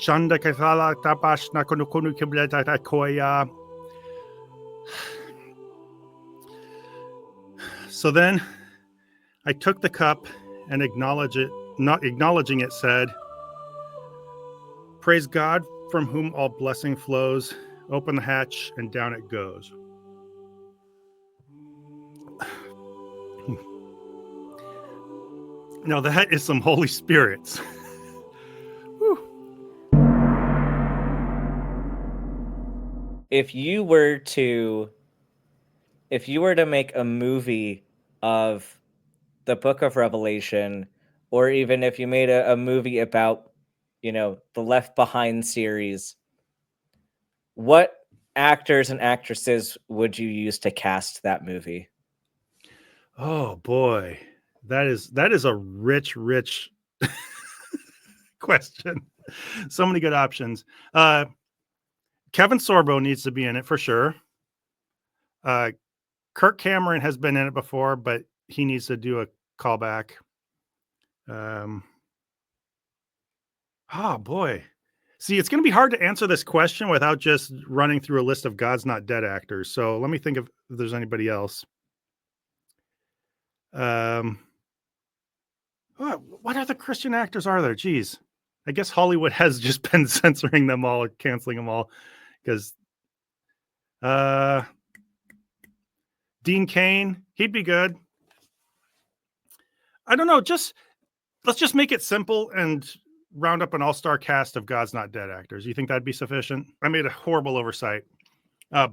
Shanda Kathala Tapash Nakonukunu Kibleta Koya. So then I took the cup and not acknowledging it, said, "Praise God from whom all blessing flows. Open the hatch and down it goes." Now that is some Holy Spirits. If you were to make a movie of the Book of Revelation, or even if you made a movie about, the Left Behind series, what actors and actresses would you use to cast that movie? Oh boy, that is a rich question. So many good options. Kevin Sorbo needs to be in it for sure. Kirk Cameron has been in it before, but he needs to do a callback. Oh boy. See, it's going to be hard to answer this question without just running through a list of God's Not Dead actors. So let me think if there's anybody else. What other Christian actors are there? Geez. I guess Hollywood has just been censoring them all or canceling them all because Dean Cain, he'd be good. I don't know. Let's just make it simple and round up an all-star cast of God's Not Dead actors. You think that'd be sufficient? I made a horrible oversight.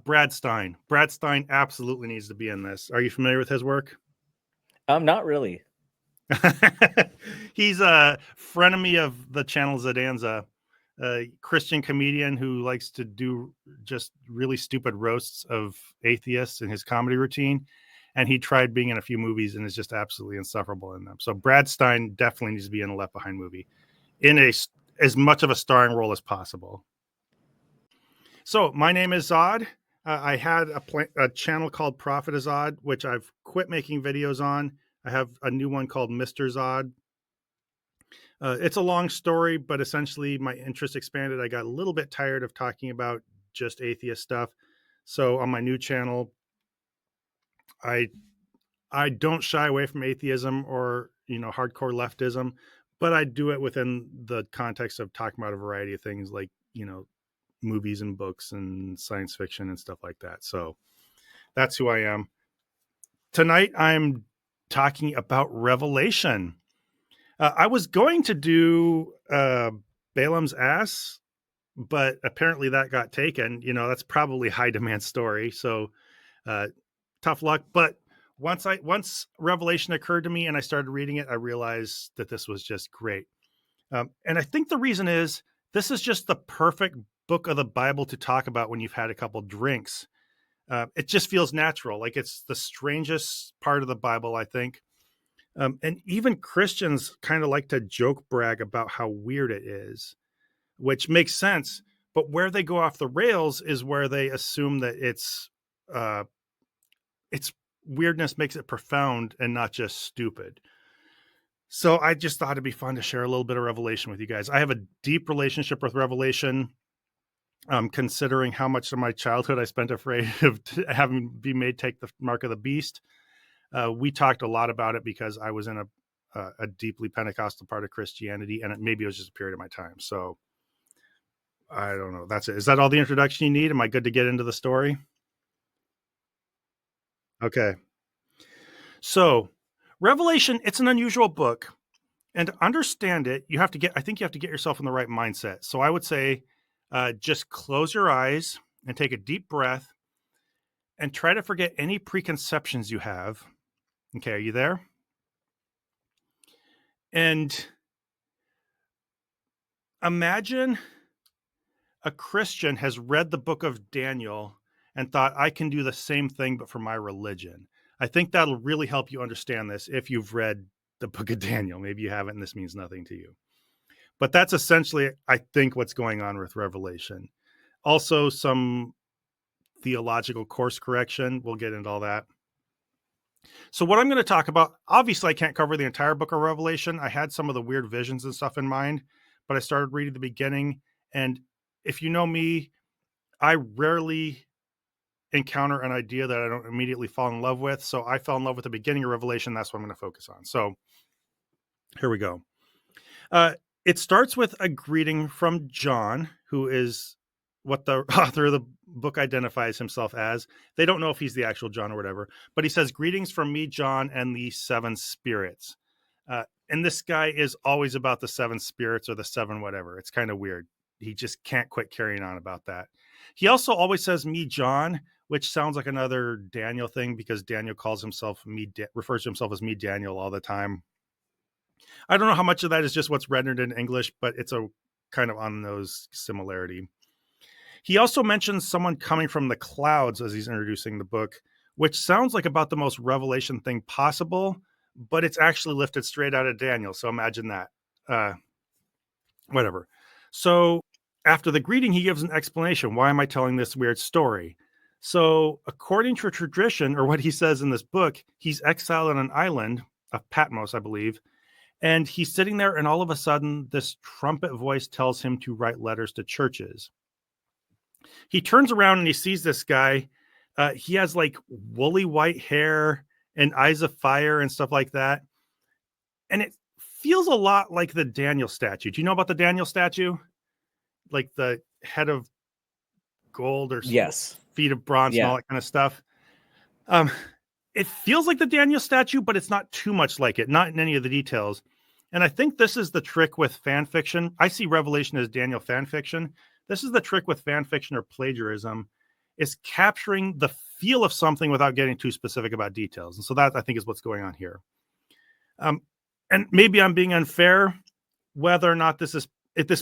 Brad Stein. Brad Stein absolutely needs to be in this. Are you familiar with his work? Not really. He's a frenemy of the channel Zadanza, a Christian comedian who likes to do just really stupid roasts of atheists in his comedy routine. And he tried being in a few movies and is just absolutely insufferable in them. So Brad Stein definitely needs to be in a Left Behind movie in as much of a starring role as possible. So my name is Zod. I had a channel called Prophet Zod, which I've quit making videos on. I have a new one called Mr. Zod. It's a long story, but essentially my interest expanded. I got a little bit tired of talking about just atheist stuff. So on my new channel, I don't shy away from atheism or, hardcore leftism, but I do it within the context of talking about a variety of things like, movies and books and science fiction and stuff like that. So that's who I am. Tonight, I'm talking about Revelation. I was going to do Balaam's ass, but apparently that got taken. That's probably a high demand story. So tough luck. But once Revelation occurred to me and I started reading it, I realized that this was just great. And I think the reason is this is just the perfect book of the Bible to talk about when you've had a couple drinks. It just feels natural. Like it's the strangest part of the Bible, I think. And even Christians kind of like to joke brag about how weird it is, which makes sense. But where they go off the rails is where they assume that its weirdness makes it profound and not just stupid. So I just thought it'd be fun to share a little bit of Revelation with you guys. I have a deep relationship with Revelation. Considering how much of my childhood I spent afraid of having be made take the mark of the beast. We talked a lot about it because I was in a deeply Pentecostal part of Christianity, and maybe it was just a period of my time. So I don't know. That's it. Is that all the introduction you need? Am I good to get into the story? Okay. So Revelation, it's an unusual book, and to understand it, I think you have to get yourself in the right mindset. So I would say, just close your eyes and take a deep breath and try to forget any preconceptions you have. Okay, are you there? And imagine a Christian has read the book of Daniel and thought, I can do the same thing, but for my religion. I think that'll really help you understand this if you've read the book of Daniel. Maybe you haven't, and this means nothing to you. But that's essentially, I think, what's going on with Revelation. Also, some theological course correction. We'll get into all that. So what I'm going to talk about, obviously I can't cover the entire book of Revelation. I had some of the weird visions and stuff in mind, but I started reading the beginning And if you know me, I rarely encounter an idea that I don't immediately fall in love with. So I fell in love with the beginning of Revelation. That's what I'm going to focus on. So here we go. Uh, it starts with a greeting from John, who is what the author of the book identifies himself as. They don't know if he's the actual John or whatever, but he says, "Greetings from me, John, and the seven spirits." And this guy is always about the seven spirits or the seven whatever. It's kind of weird. He just can't quit carrying on about that. He also always says "me, John," which sounds like another Daniel thing because Daniel calls himself refers to himself as "me, Daniel" all the time. I don't know how much of that is just what's rendered in English, but it's a kind of on those similarity. He also mentions someone coming from the clouds as he's introducing the book, which sounds like about the most revelation thing possible, but it's actually lifted straight out of Daniel. So imagine that. Uh, whatever. So after the greeting, he gives an explanation. Why am I telling this weird story? So, according to tradition, or what he says in this book, he's exiled on an island of Patmos, I believe, and he's sitting there, and all of a sudden, this trumpet voice tells him to write letters to churches. He turns around and he sees this guy. He has like woolly white hair and eyes of fire and stuff like that. And it feels a lot like the Daniel statue. Do you know about the Daniel statue? Like the head of gold or Yes. feet of bronze and all Yeah. that kind of stuff. Um, it feels like the Daniel statue, but it's not too much like it, not in any of the details. And I think this is the trick with fan fiction. I see Revelation as Daniel fan fiction. This is the trick with fan fiction or plagiarism, is capturing the feel of something without getting too specific about details. And so that, I think, is what's going on here. And maybe I'm being unfair, whether or not this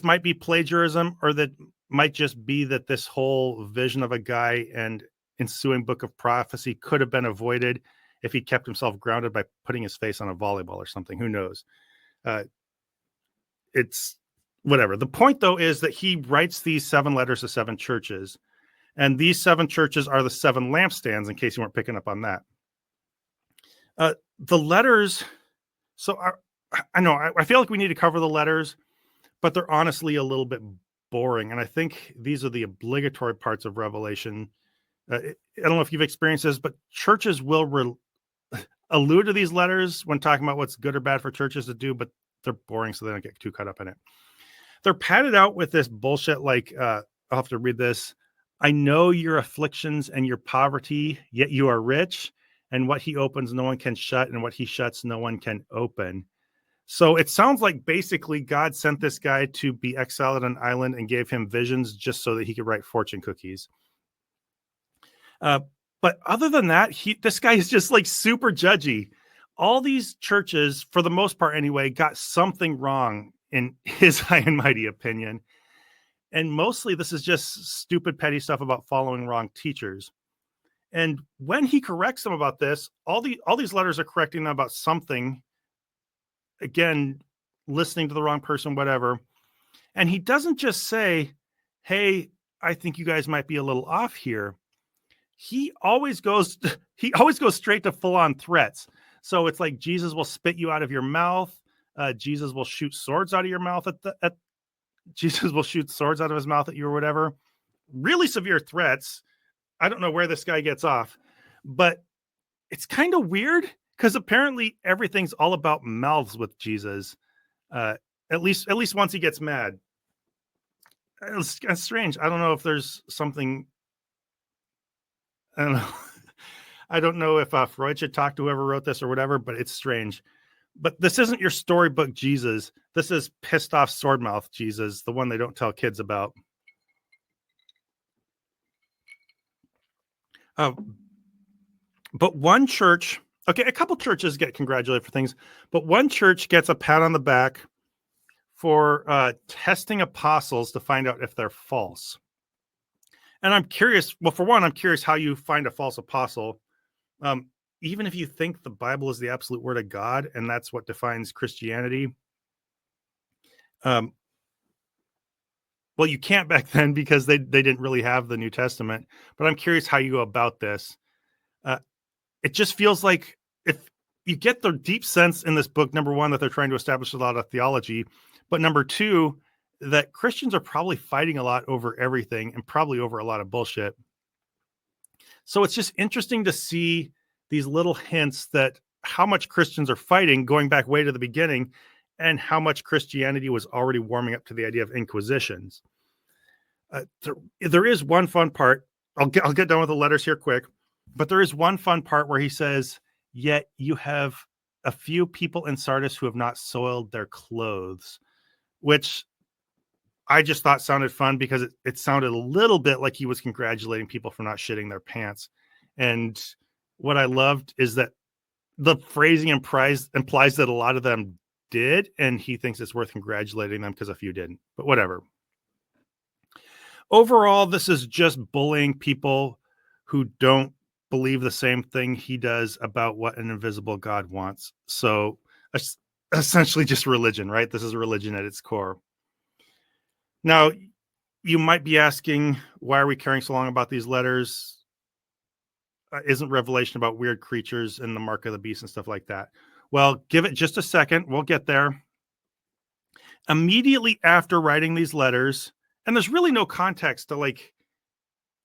might be plagiarism, or that might just be that this whole vision of a guy and ensuing book of prophecy could have been avoided if he kept himself grounded by putting his face on a volleyball or something. Who knows? It's whatever. The point, though, is that he writes these 7 letters to 7 churches, and these 7 churches are the 7 lampstands, in case you weren't picking up on that. The letters, so I know, I feel like we need to cover the letters, but they're honestly a little bit boring, and I think these are the obligatory parts of Revelation. I don't know if you've experienced this, but churches will allude to these letters when talking about what's good or bad for churches to do, but they're boring, so they don't get too caught up in it. They're padded out with this bullshit like, I'll have to read this. "I know your afflictions and your poverty, yet you are rich, and what he opens no one can shut, and what he shuts no one can open." So it sounds like basically God sent this guy to be exiled on an island and gave him visions just so that he could write fortune cookies. But other than that, this guy is just like super judgy. All these churches, for the most part anyway, got something wrong in his high and mighty opinion. And mostly this is just stupid, petty stuff about following wrong teachers. And when he corrects them about this, all these letters are correcting them about something. Again, listening to the wrong person, whatever. And he doesn't just say, "Hey, I think you guys might be a little off here." He always goes straight to full on threats. So it's like Jesus will spit you out of your mouth. Jesus will shoot swords out of your mouth Jesus will shoot swords out of his mouth at you or whatever. Really severe threats. I don't know where this guy gets off, but it's kind of weird because apparently everything's all about mouths with Jesus. At least once he gets mad. It's strange. I don't know if there's something. I don't know. I don't know if Freud should talk to whoever wrote this or whatever, but it's strange. But this isn't your storybook Jesus. This is pissed off swordmouth Jesus, the one they don't tell kids about. But one church, okay, a couple churches get congratulated for things, but one church gets a pat on the back for testing apostles to find out if they're false. And I'm curious. Well, for one, I'm curious how you find a false apostle. Even if you think the Bible is the absolute word of God and that's what defines Christianity. Well, you can't back then because they didn't really have the New Testament. But I'm curious how you go about this. It just feels like if you get the deep sense in this book, number one, that they're trying to establish a lot of theology, but number two, that Christians are probably fighting a lot over everything and probably over a lot of bullshit. So it's just interesting to see these little hints that how much Christians are fighting going back way to the beginning and how much Christianity was already warming up to the idea of inquisitions. There is one fun part. I'll get done with the letters here quick, but there is one fun part where he says, "Yet you have a few people in Sardis who have not soiled their clothes," which I just thought sounded fun because it sounded a little bit like he was congratulating people for not shitting their pants. And what I loved is that the phrasing implies that a lot of them did, and he thinks it's worth congratulating them because a few didn't. But whatever. Overall, this is just bullying people who don't believe the same thing he does about what an invisible God wants. So essentially just religion, right? This is religion at its core. Now, you might be asking, why are we caring so long about these letters? Isn't Revelation about weird creatures and the mark of the beast and stuff like that? Well, give it just a second. We'll get there. Immediately after writing these letters, and there's really no context to like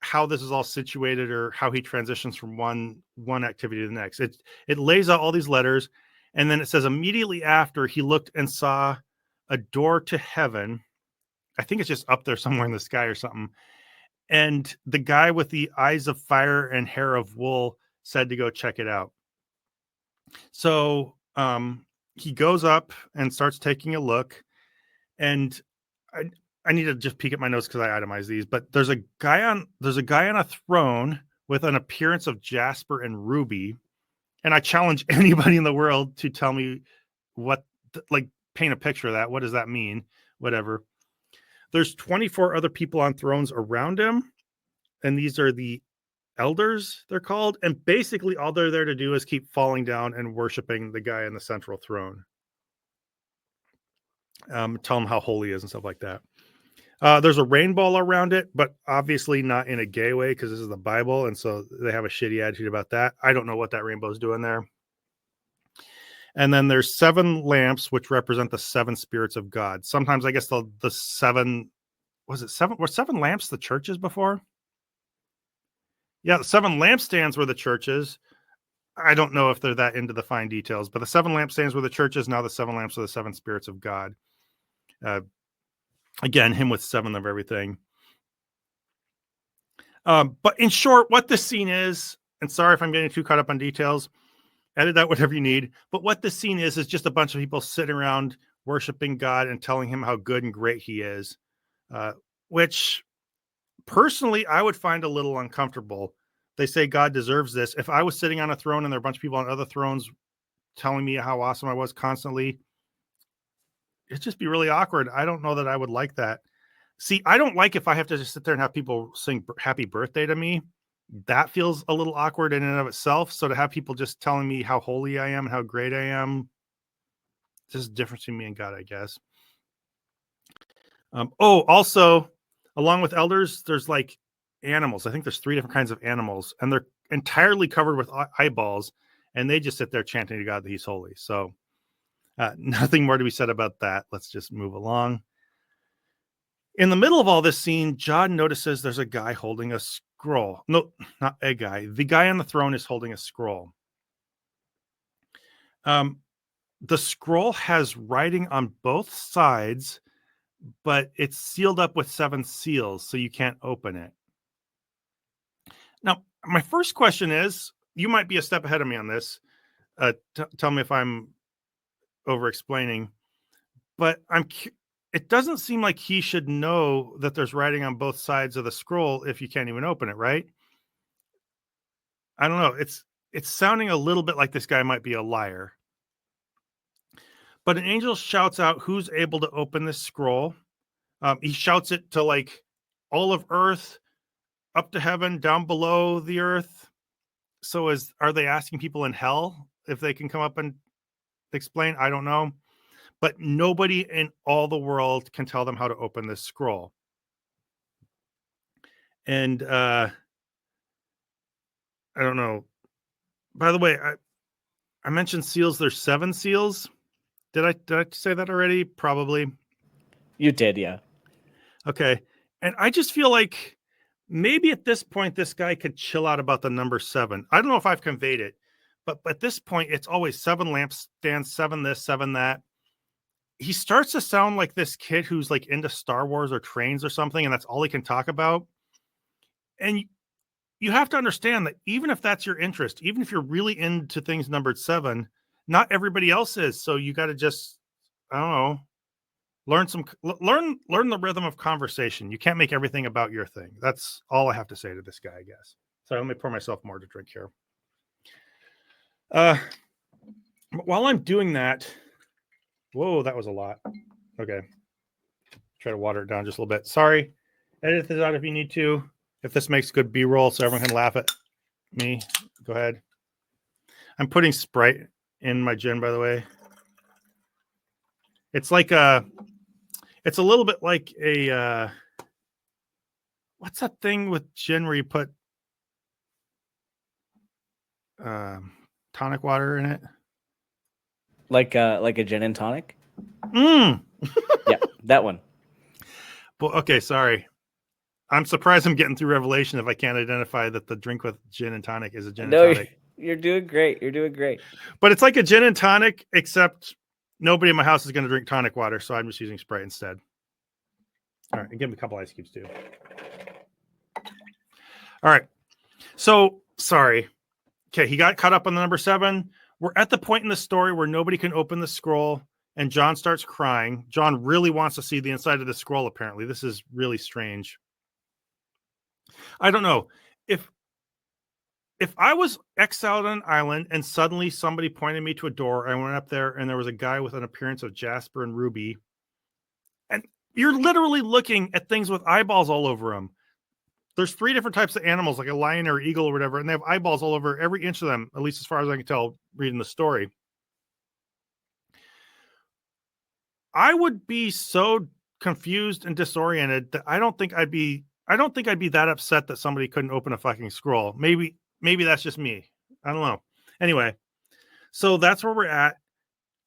how this is all situated or how he transitions from one activity to the next. It lays out all these letters, and then it says immediately after he looked and saw a door to heaven. I think it's just up there somewhere in the sky or something. And the guy with the eyes of fire and hair of wool said to go check it out. So he goes up and starts taking a look. And I need to just peek at my notes because I itemize these. But there's a guy on a throne with an appearance of jasper and ruby. And I challenge anybody in the world to tell me what, like, paint a picture of that. What does that mean? Whatever. There's 24 other people on thrones around him, and these are the elders, they're called. And basically, all they're there to do is keep falling down and worshiping the guy in the central throne. Tell him how holy he is and stuff like that. There's a rainbow around it, but obviously not in a gay way because this is the Bible, and so they have a shitty attitude about that. I don't know what that rainbow's doing there. And then there's 7 lamps, which represent the 7 spirits of God. Sometimes I guess the 7, was it 7? Were 7 lamps the churches before? Yeah, the 7 lampstands were the churches. I don't know if they're that into the fine details, but the 7 lampstands were the churches. Now the 7 lamps are the 7 spirits of God. Again, him with 7 of everything. But in short, what this scene is, and sorry if I'm getting too caught up on details, edit out whatever you need. But what this scene is just a bunch of people sitting around worshiping God and telling him how good and great he is, which personally I would find a little uncomfortable. They say God deserves this. If I was sitting on a throne and there are a bunch of people on other thrones telling me how awesome I was constantly, it'd just be really awkward. I don't know that I would like that. See, I don't like if I have to just sit there and have people sing happy birthday to me. That feels a little awkward in and of itself. So to have people just telling me how holy I am and how great I am, just a difference between me and God, I guess. Also, along with elders, there's like animals. I think there's 3 different kinds of animals, and they're entirely covered with eyeballs, and they just sit there chanting to God that he's holy. So nothing more to be said about that. Let's just move along. In the middle of all this scene, John notices there's a guy holding a scroll. No, not a guy. The guy on the throne is holding a scroll. The scroll has writing on both sides, but it's sealed up with 7 seals, so you can't open it. Now, my first question is, you might be a step ahead of me on this. Tell me if I'm over-explaining, but it doesn't seem like he should know that there's writing on both sides of the scroll if you can't even open it, right? I don't know. It's sounding a little bit like this guy might be a liar. But an angel shouts out who's able to open this scroll. He shouts it to like all of earth, up to heaven, down below the earth. So are they asking people in hell if they can come up and explain? I don't know. But nobody in all the world can tell them how to open this scroll. And I don't know. By the way, I mentioned seals. There's 7 seals. Did I say that already? Probably. You did, yeah. Okay. And I just feel like maybe at this point, this guy could chill out about the number 7. I don't know if I've conveyed it, but at this point, it's always 7 lampstands, 7 this, 7 that. He starts to sound like this kid who's like into Star Wars or trains or something, and that's all he can talk about. And you have to understand that even if that's your interest, even if you're really into things numbered 7, not everybody else is. So you got to just, I don't know, learn the rhythm of conversation. You can't make everything about your thing. That's all I have to say to this guy, I guess. So let me pour myself more to drink here. While I'm doing that, whoa, that was a lot. Okay. Try to water it down just a little bit. Sorry. Edit this out if you need to. If this makes good B-roll so everyone can laugh at me, go ahead. I'm putting Sprite in my gin, by the way. It's like it's a little bit like a, what's that thing with gin where you put tonic water in it? Like a gin and tonic? Yeah, that one. Well, okay, sorry. I'm surprised I'm getting through Revelation if I can't identify that the drink with gin and tonic is a gin and tonic. You're doing great. You're doing great. But it's like a gin and tonic, except nobody in my house is going to drink tonic water, so I'm just using Sprite instead. All right, and give me a couple ice cubes too. All right. So, sorry. Okay, he got caught up on the number 7. We're at the point in the story where nobody can open the scroll, and John starts crying. John really wants to see the inside of the scroll, apparently. This is really strange. I don't know. If I was exiled on an island and suddenly somebody pointed me to a door, I went up there and there was a guy with an appearance of jasper and ruby, and you're literally looking at things with eyeballs all over them. There's 3 different types of animals, like a lion or eagle or whatever, and they have eyeballs all over every inch of them, at least as far as I can tell reading the story. I would be so confused and disoriented that I don't think I'd be that upset that somebody couldn't open a fucking scroll. Maybe that's just me. I don't know. Anyway, so that's where we're at.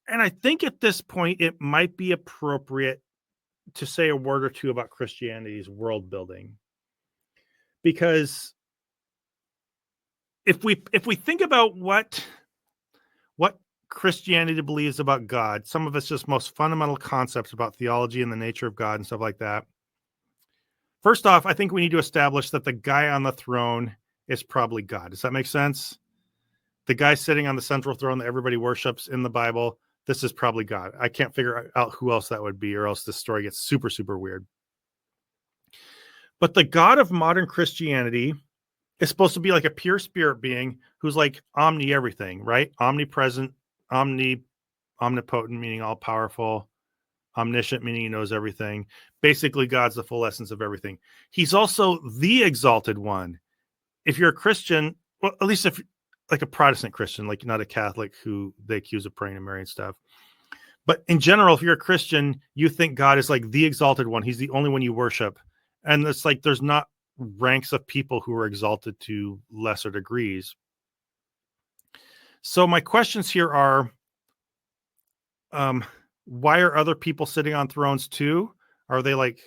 And I think at this point it might be appropriate to say a word or two about Christianity's world building. Because if we think about what Christianity believes about God, some of its just most fundamental concepts about theology and the nature of God and stuff like that. First off, I think we need to establish that the guy on the throne is probably God. Does that make sense? The guy sitting on the central throne that everybody worships in the Bible, this is probably God. I can't figure out who else that would be, or else this story gets super, super weird. But the God of modern Christianity is supposed to be like a pure spirit being who's like omni everything, right? Omnipresent, omnipotent, meaning all powerful, omniscient, meaning he knows everything. Basically, God's the full essence of everything. He's also the exalted one. If you're a Christian, well, at least if like a Protestant Christian, like not a Catholic who they accuse of praying to Mary and stuff. But in general, if you're a Christian, you think God is like the exalted one. He's the only one you worship. And it's like there's not ranks of people who are exalted to lesser degrees. So my questions here are, why are other people sitting on thrones too? Are they like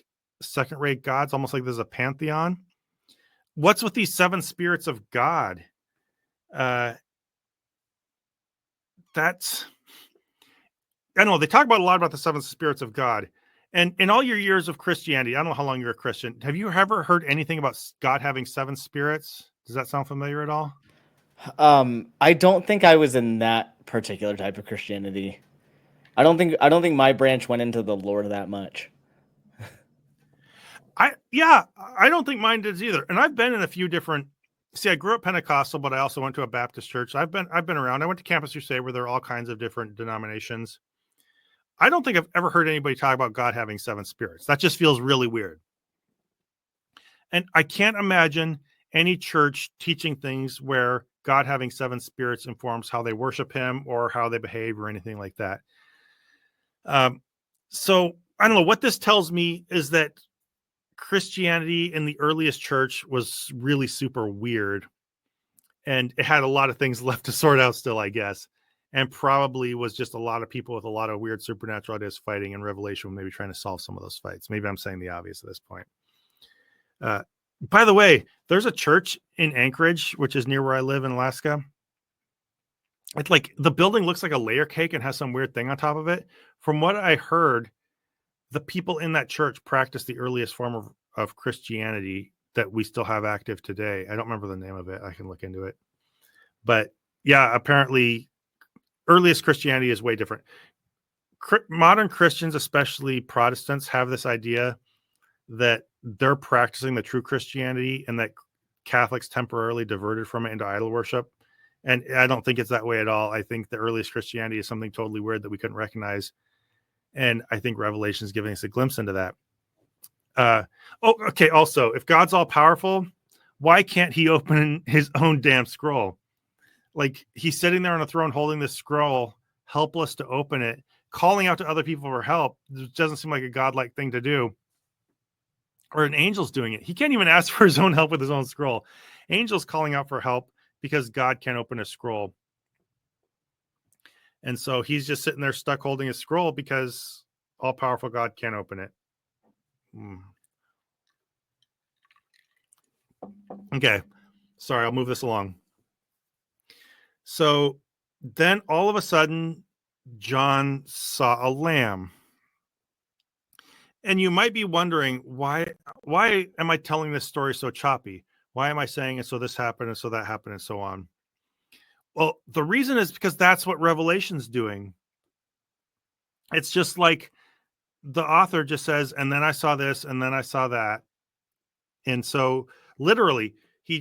second-rate gods, almost like there's a pantheon? What's with these 7 spirits of God? That's, I don't know. They talk about a lot about the 7 spirits of God. And in all your years of Christianity, I don't know how long you're a Christian. Have you ever heard anything about God having 7 spirits? Does that sound familiar at all? I don't think I was in that particular type of Christianity. I don't think my branch went into the lore that much. I don't think mine did either. And I've been in a few different. See, I grew up Pentecostal, but I also went to a Baptist church. I've been around. I went to Campus Crusade, where there are all kinds of different denominations. I don't think I've ever heard anybody talk about God having 7 spirits. That just feels really weird. And I can't imagine any church teaching things where God having 7 spirits informs how they worship him or how they behave or anything like that. So I don't know. What this tells me is that Christianity in the earliest church was really super weird. And it had a lot of things left to sort out still, I guess. and probably was just a lot of people with a lot of weird supernatural ideas fighting, and Revelation maybe trying to solve some of those fights. Maybe I'm saying the obvious at this point. By the way, there's a church in Anchorage, which is near where I live in Alaska. It's like the building looks like a layer cake and has some weird thing on top of it. From what I heard, the people in that church practice the earliest form of Christianity that we still have active today. I don't remember the name of it. I can look into it. But yeah, apparently earliest Christianity is way different. Modern Christians, especially Protestants, have this idea that they're practicing the true Christianity and that Catholics temporarily diverted from it into idol worship. And I don't think it's that way at all. I think the earliest Christianity is something totally weird that we couldn't recognize. And I think Revelation is giving us a glimpse into that. Okay. Also, if God's all powerful, why can't he open his own damn scroll? Like, he's sitting there on a throne holding this scroll, helpless to open it, calling out to other people for help. It doesn't seem like a godlike thing to do. Or an angel's doing it. He can't even ask for his own help with his own scroll. Angel's calling out for help because God can't open a scroll. And so he's just sitting there stuck holding his scroll because all-powerful God can't open it. Okay. Sorry, I'll move this along. So then all of a sudden, John saw a lamb. And you might be wondering, why am I telling this story so choppy? Why am I saying, and so this happened, and so that happened, and so on? Well, the reason is because that's what Revelation's doing. It's just like the author just says, and then I saw this, and then I saw that. And so literally, he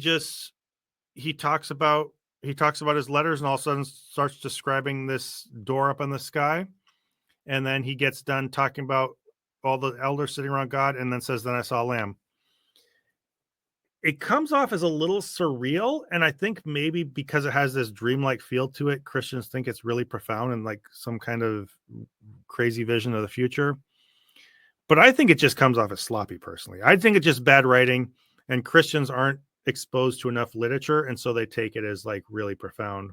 talks about his letters, and all of a sudden starts describing this door up in the sky. And then he gets done talking about all the elders sitting around God, and then says, then I saw a lamb. It comes off as a little surreal, and I think maybe because it has this dreamlike feel to it, Christians think it's really profound and like some kind of crazy vision of the future. But I think it just comes off as sloppy, personally. I think it's just bad writing, and Christians aren't exposed to enough literature, and so they take it as like really profound.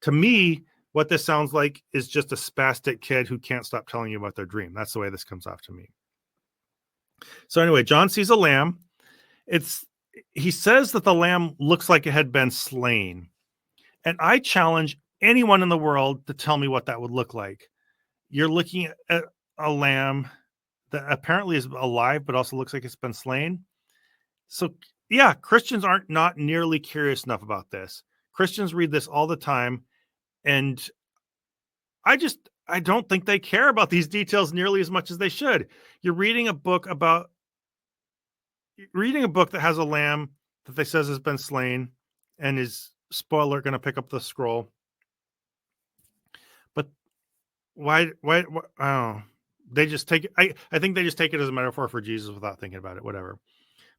To me, what this sounds like is just a spastic kid who can't stop telling you about their dream. That's the way this comes off to me. So anyway, John sees a lamb. He says that the lamb looks like it had been slain. And I challenge anyone in the world to tell me what that would look like. You're looking at a lamb that apparently is alive, but also looks like it's been slain. So yeah, Christians aren't not nearly curious enough about this. Christians read this all the time. And I don't think they care about these details nearly as much as they should. You're reading a book that has a lamb that they says has been slain and is, spoiler, going to pick up the scroll. But why oh, they just take it. I think they just take it as a metaphor for Jesus without thinking about it, whatever.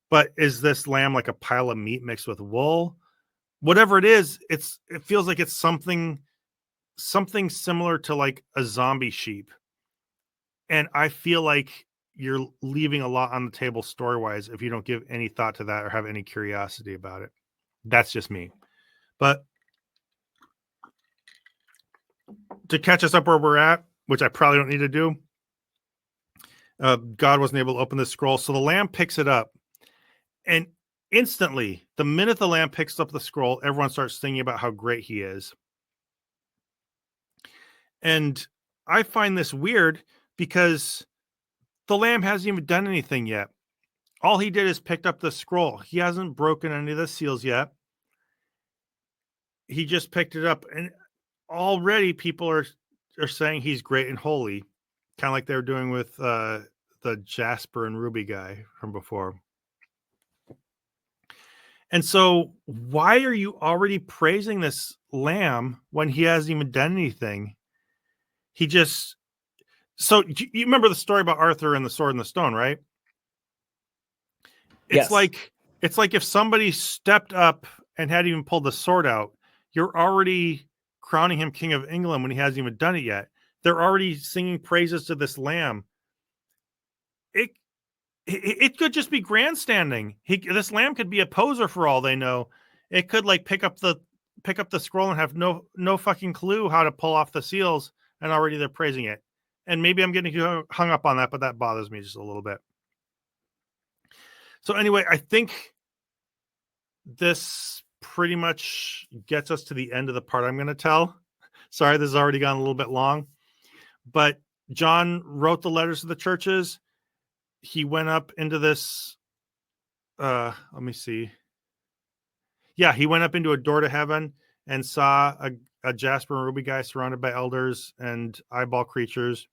But is this lamb like a pile of meat mixed with wool? Whatever it is, it feels like it's something similar to like a zombie sheep. And I feel like you're leaving a lot on the table story-wise if you don't give any thought to that or have any curiosity about it. That's just me. But to catch us up where we're at, which I probably don't need to do, God wasn't able to open this scroll. So the lamb picks it up. And instantly, the minute the lamb picks up the scroll, everyone starts singing about how great he is. And I find this weird because the lamb hasn't even done anything yet. All he did is picked up the scroll. He hasn't broken any of the seals yet. He just picked it up, and already people are saying he's great and holy, kind of like they were doing with the Jasper and Ruby guy from before. And so why are you already praising this lamb when he hasn't even done anything? So you remember the story about Arthur and the sword and the stone, right? It's like if somebody stepped up and hadn't even pulled the sword out, you're already crowning him King of England when he hasn't even done it yet. They're already singing praises to this lamb. It could just be grandstanding. This lamb could be a poser for all they know. It could like pick up the pick up the scroll and have no fucking clue how to pull off the seals, and already they're praising it. And maybe I'm getting hung up on that, but that bothers me just a little bit. So anyway, I think this pretty much gets us to the end of the part I'm going to tell. Sorry, this has already gone a little bit long, but John wrote the letters to the churches. He went up into this, let me see. Yeah, he went up into a door to heaven and saw a jasper and ruby guy surrounded by elders and eyeball creatures,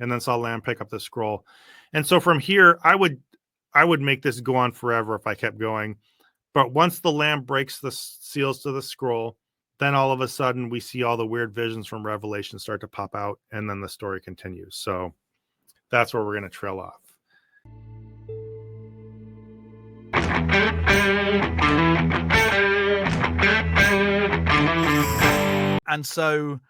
and then saw Lamb pick up the scroll. And so from here, I would make this go on forever if I kept going. But once the Lamb breaks the seals to the scroll, then all of a sudden we see all the weird visions from Revelation start to pop out, and then the story continues. So that's where we're going to trail off. And so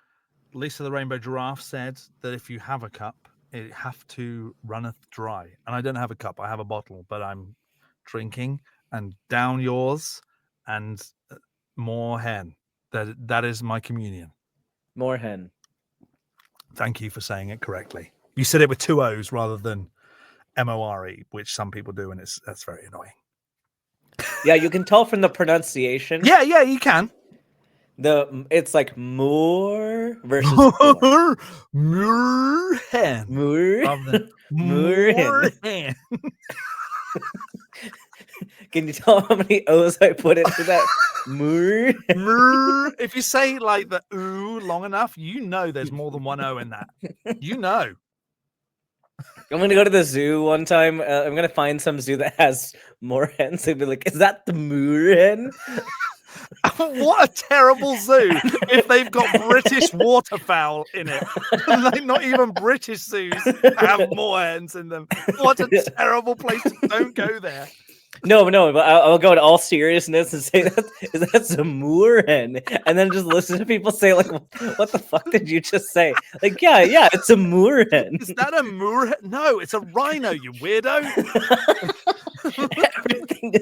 Lisa the Rainbow Giraffe said that if you have a cup, it have to runneth dry. And I don't have a cup, I have a bottle, but I'm drinking and down yours and more hen. That is my communion. More hen. Thank you for saying it correctly. You said it with 2 O's rather than M-O-R-E, which some people do, and that's very annoying. Yeah, you can tell from the pronunciation. Yeah, you can. It's like more versus more. More hen. More hen. Can you tell how many O's I put into that? More. If you say like the ooh long enough, you know there's more than 1 O in that. You know. I'm gonna go to the zoo one time. I'm gonna find some zoo that has more hens and be like, "Is that the moor hen?" What a terrible zoo if they've got British waterfowl in it. Like not even British zoos have more hens in them. What a terrible place. Don't go there. No, but I'll go in all seriousness and say that's a moor hen, and then just listen to people say like, "What the fuck did you just say?" Like, yeah, it's a moor hen. Is that a moor hen? No, it's a rhino, you weirdo. Everything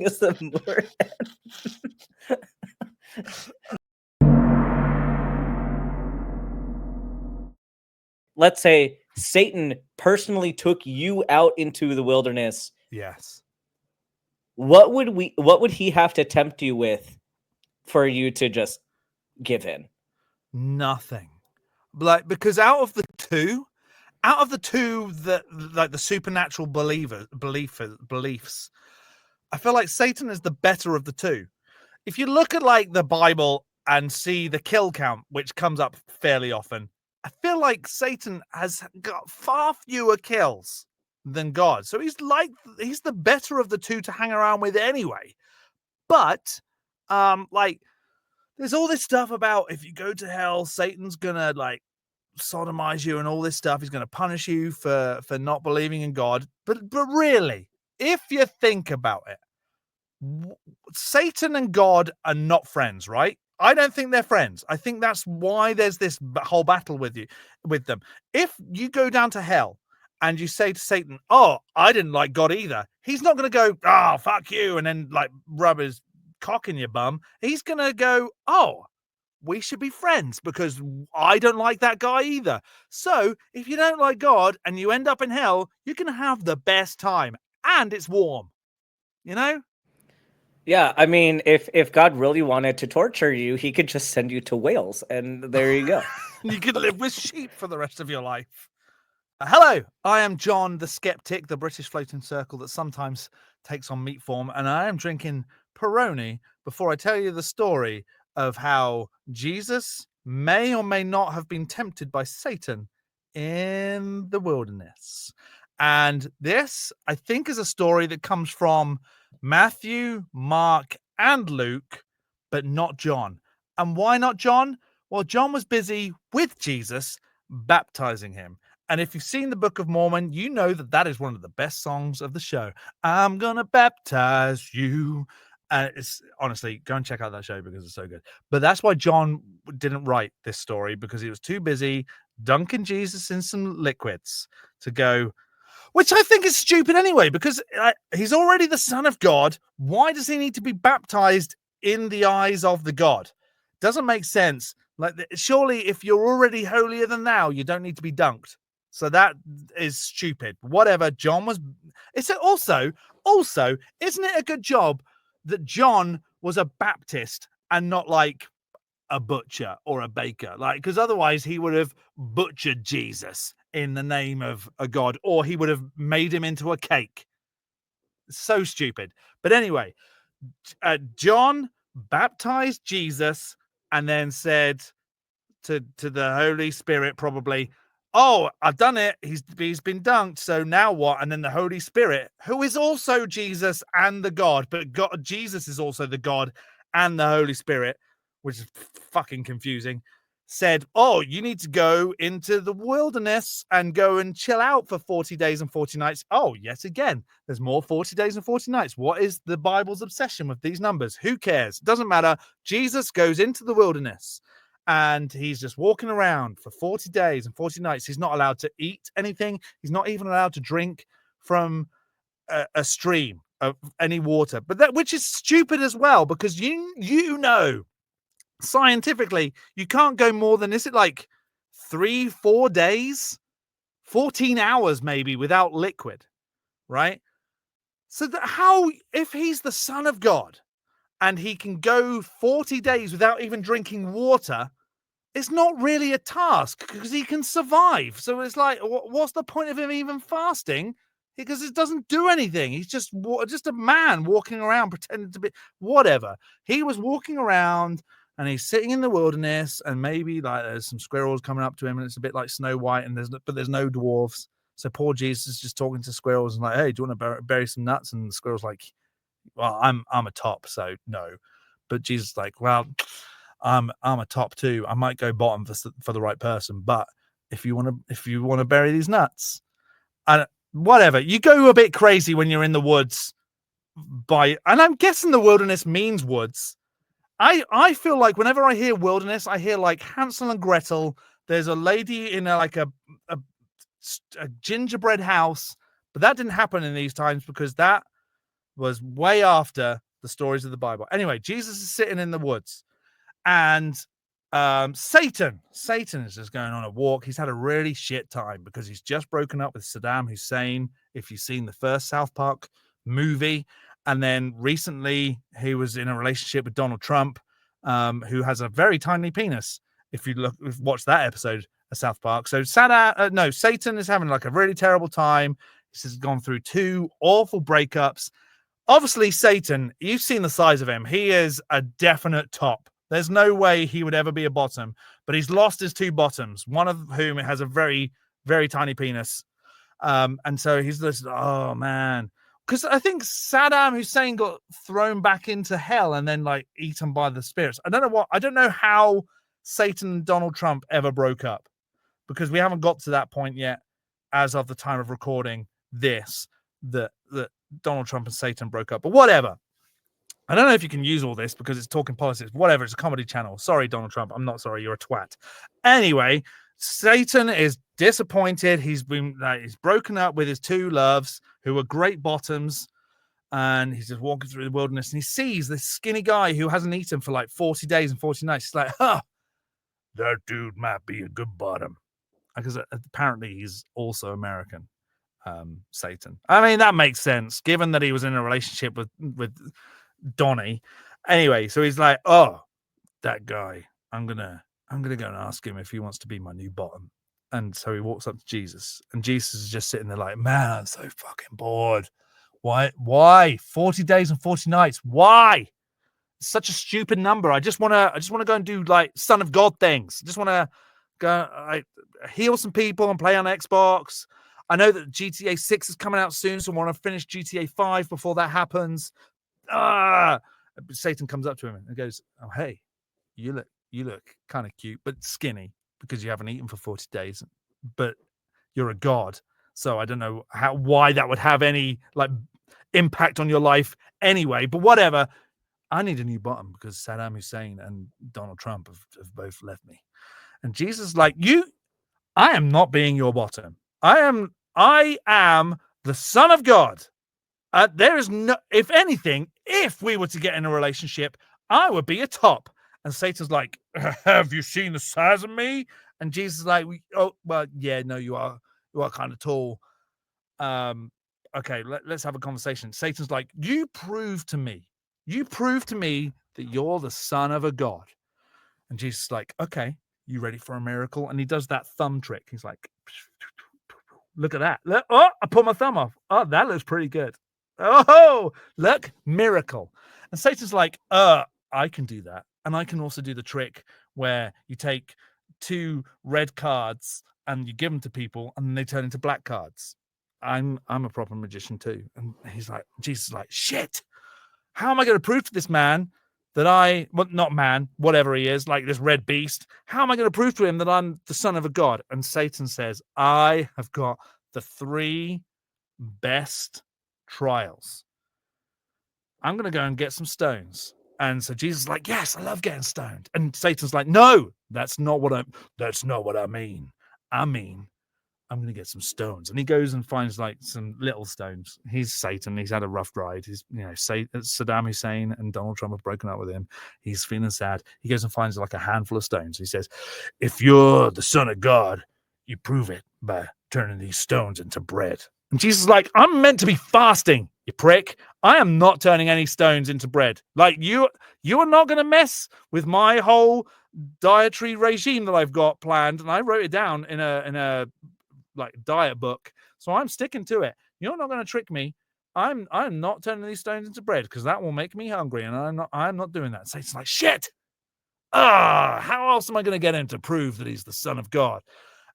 is a moor hen. Let's say Satan personally took you out into the wilderness. Yes. What would he have to tempt you with for you to just give in? Nothing. Like, because out of the two that like the supernatural beliefs, I feel like Satan is the better of the two. If you look at like the Bible and see the kill count, which comes up fairly often, I feel like Satan has got far fewer kills than God. So he's the better of the two to hang around with anyway. But like there's all this stuff about if you go to hell, Satan's gonna like sodomize you and all this stuff. He's gonna punish you for not believing in God. But really, if you think about it, Satan and God are not friends, right? I don't think they're friends. I think that's why there's this whole battle with them. If you go down to hell and you say to Satan, "Oh, I didn't like God either," he's not going to go, "Oh, fuck you," and then like rub his cock in your bum. He's going to go, "Oh, we should be friends because I don't like that guy either." So if you don't like God and you end up in hell, you're going to have the best time and it's warm, you know? Yeah, I mean, if God really wanted to torture you, he could just send you to Wales, and there you go. You could live with sheep for the rest of your life. Hello, I am John the Skeptic, the British floating circle that sometimes takes on meat form, and I am drinking Peroni before I tell you the story of how Jesus may or may not have been tempted by Satan in the wilderness. And this, I think, is a story that comes from Matthew, Mark, and Luke, but not John. And why not John? Well, John was busy with Jesus, baptizing him. And if you've seen the Book of Mormon, you know that that is one of the best songs of the show. I'm gonna baptize you. It's honestly, go and check out that show because it's so good. But that's why John didn't write this story, because he was too busy dunking Jesus in some liquids to go, which I think is stupid anyway, because he's already the Son of God. Why does he need to be baptized in the eyes of the God. Doesn't make sense. Like, surely if you're already holier than thou, you don't need to be dunked. So that is stupid. Whatever. John was. It's also, isn't it a good job that John was a Baptist and not like a butcher or a baker? Like, because otherwise he would have butchered Jesus in the name of a god, or he would have made him into a cake. So stupid. But anyway, John baptized Jesus and then said to the Holy Spirit, probably, "Oh, I've done it. He's been dunked. So now what?" And then the Holy Spirit, who is also Jesus and the God, but Jesus is also the God and the Holy Spirit, which is fucking confusing, said, "Oh, you need to go into the wilderness and go and chill out for 40 days and 40 nights. Oh, yet again, there's more 40 days and 40 nights. What is the Bible's obsession with these numbers? Who cares? Doesn't matter. Jesus goes into the wilderness and he's just walking around for 40 days and 40 nights. He's not allowed to eat anything. He's not even allowed to drink from a stream of any water, but that, which is stupid as well, because you know, scientifically, you can't go more than, is it like 3-4 days, 14 hours maybe without liquid, right? So how, if he's the Son of God and he can go 40 days without even drinking water, it's not really a task because he can survive. So it's like, what's the point of him even fasting? Because it doesn't do anything. He's just a man walking around pretending to be whatever. He was walking around and he's sitting in the wilderness, and maybe like there's some squirrels coming up to him, and it's a bit like Snow White, and there's no dwarves. So poor Jesus is just talking to squirrels and like, "Hey, do you want to bury some nuts?" And the squirrel's like, "Well, I'm a top, so no." But Jesus is like, "Well, I'm a top too. I might go bottom for the right person, but if you want to bury these nuts, and whatever, you go a bit crazy when you're in the woods. And I'm guessing the wilderness means woods. I feel like whenever I hear wilderness, I hear like Hansel and Gretel. There's a lady in a gingerbread house, but that didn't happen in these times because that was way after the stories of the Bible. Anyway, Jesus is sitting in the woods, and Satan is just going on a walk. He's had a really shit time because he's just broken up with Saddam Hussein. If you've seen the first South Park movie, and then recently he was in a relationship with Donald Trump, who has a very tiny penis. If you watch that episode of South Park, so Satan is having like a really terrible time. He's gone through 2 awful breakups. Obviously, Satan, you've seen the size of him. He is a definite top. There's no way he would ever be a bottom, but he's lost his 2 bottoms, one of whom has a very, very tiny penis. And so he's just, oh man. Because I think Saddam Hussein got thrown back into hell and then like eaten by the spirits. I don't know how Satan and Donald Trump ever broke up, because we haven't got to that point yet as of the time of recording this, that Donald Trump and Satan broke up, but whatever. I don't know if you can use all this because it's talking politics. Whatever, it's a comedy channel. Sorry, Donald Trump. I'm not sorry. You're a twat. Anyway, Satan is disappointed. He's broken up with his 2 loves who were great bottoms, and he's just walking through the wilderness, and he sees this skinny guy who hasn't eaten for like 40 days and 40 nights. He's like, "Huh, that dude might be a good bottom," because apparently he's also American. Satan. I mean, that makes sense given that he was in a relationship with Donnie. Anyway, so he's like, "Oh, that guy, I'm gonna go and ask him if he wants to be my new bottom." And so he walks up to Jesus, and Jesus is just sitting there like, "Man, I'm so fucking bored. Why 40 days and 40 nights? Why? It's such a stupid number. I just want to go and do like Son of God things. I just want to go heal some people and play on Xbox. I know that GTA 6 is coming out soon, so I want to finish GTA 5 before that happens." Satan comes up to him and goes, "Oh, hey, you look kind of cute, but skinny because you haven't eaten for 40 days, but you're a god. So I don't know why that would have any like impact on your life anyway, but whatever. I need a new bottom because Saddam Hussein and Donald Trump have both left me." And Jesus is like, I am not being your bottom. I am the Son of God. There is no, if anything, if we were to get in a relationship, I would be a top. And Satan's like, have you seen the size of me? And Jesus is like, oh, well, yeah, no, you are kind of tall. Okay, let's have a conversation. Satan's like, you prove to me that you're the son of a God. And Jesus is like, okay, you ready for a miracle? And he does that thumb trick. He's like, look at that. Look, oh, I put my thumb off. Oh, that looks pretty good. Oh, look, miracle. And Satan's like, I can do that. And I can also do the trick where you take 2 red cards and you give them to people and they turn into black cards. I'm a proper magician too. And he's like, Jesus is like, shit. How am I going to prove to this man that not man, whatever he is, like this red beast, how am I going to prove to him that I'm the son of a God? And Satan says, I have got the 3 best trials. I'm going to go and get some stones. And so Jesus is like, yes, I love getting stoned. And Satan's like, no, that's not what I mean. I mean, I'm going to get some stones. And he goes and finds like some little stones. He's Satan. He's had a rough ride. He's, Saddam Hussein and Donald Trump have broken up with him. He's feeling sad. He goes and finds like a handful of stones. He says, if you're the son of God, you prove it by turning these stones into bread. And Jesus is like, I'm meant to be fasting, you prick. I am not turning any stones into bread. Like you are not going to mess with my whole dietary regime that I've got planned. And I wrote it down in a like diet book, so I'm sticking to it. You're not going to trick me. I'm not turning these stones into bread because that will make me hungry, and I'm not doing that. So it's like, shit. How else am I going to get him to prove that he's the son of God?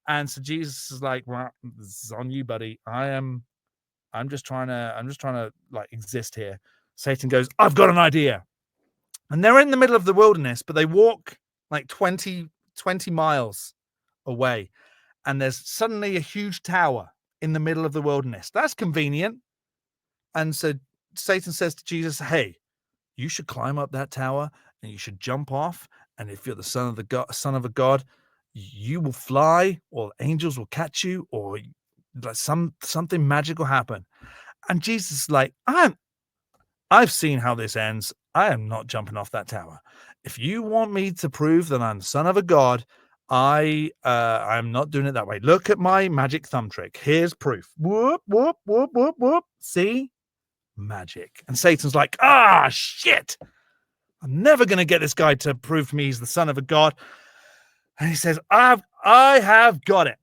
And so Jesus is like, well, this is on you, buddy. I'm just trying to like exist here. Satan goes, I've got an idea. And they're in the middle of the wilderness, but they walk like 20 miles away. And there's suddenly a huge tower in the middle of the wilderness. That's convenient. And so Satan says to Jesus, hey, you should climb up that tower and you should jump off. And if you're the son of a God, you will fly, or angels will catch you, or like something magic will happen. And Jesus is like, I've seen how this ends. I am not jumping off that tower. If you want me to prove that I'm the son of a God, I'm not doing it that way. Look at my magic thumb trick. Here's proof. Whoop, whoop, whoop, whoop, whoop. See? Magic. And Satan's like, shit. I'm never going to get this guy to prove to me he's the son of a God. And he says, I have got it.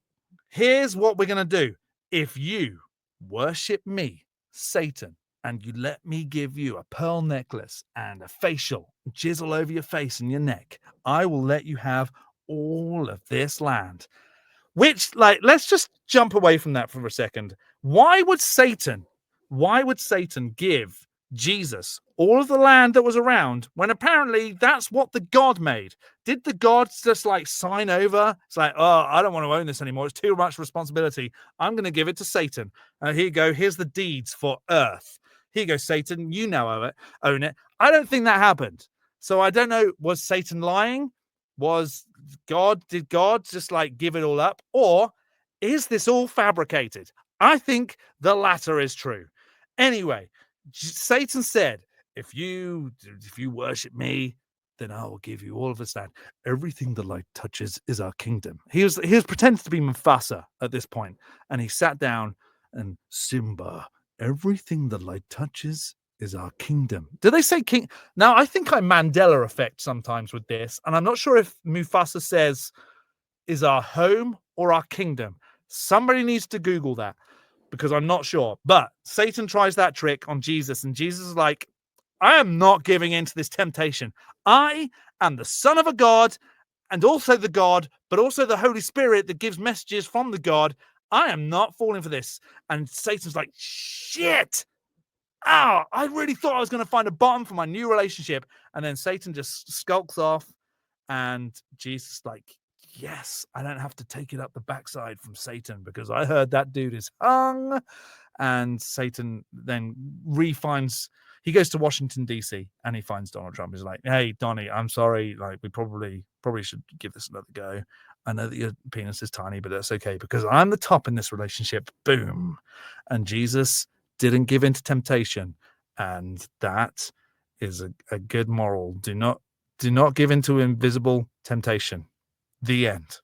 Here's what we're going to do. If you worship me, Satan, and you let me give you a pearl necklace and a facial, chisel over your face and your neck, I will let you have all of this land. Which, like, let's just jump away from that for a second. Why would Satan give Jesus all of the land that was around when apparently that's what the God made? Did the gods just like sign over? It's like, I don't want to own this anymore. It's too much responsibility. I'm going to give it to Satan. Here you go. Here's the deeds for earth. Here you go, Satan. You now own it. I don't think that happened. So I don't know. Was Satan lying? Did God just like give it all up? Or is this all fabricated? I think the latter is true. Anyway, Satan said, if you worship me, then I will give you all of this land. Everything the light touches is our kingdom. He was pretending to be Mufasa at this point, and he sat down and Simba, everything the light touches is our kingdom. Do they say king? Now, I think I Mandela effect sometimes with this, and I'm not sure if Mufasa says is our home or our kingdom. Somebody needs to Google that because I'm not sure. But Satan tries that trick on Jesus, and Jesus is like, I am not giving in to this temptation. I am the son of a God, and also the God, but also the Holy Spirit that gives messages from the God. I am not falling for this. And Satan's like, shit. I really thought I was going to find a bottom for my new relationship. And then Satan just skulks off, and Jesus is like, yes, I don't have to take it up the backside from Satan because I heard that dude is hung. And Satan then he goes to Washington, D.C., and he finds Donald Trump. He's like, hey, Donnie, I'm sorry. Like, we probably should give this another go. I know that your penis is tiny, but that's okay because I'm the top in this relationship. Boom. And Jesus didn't give in to temptation. And that is a good moral. Do not give in to invisible temptation. The end.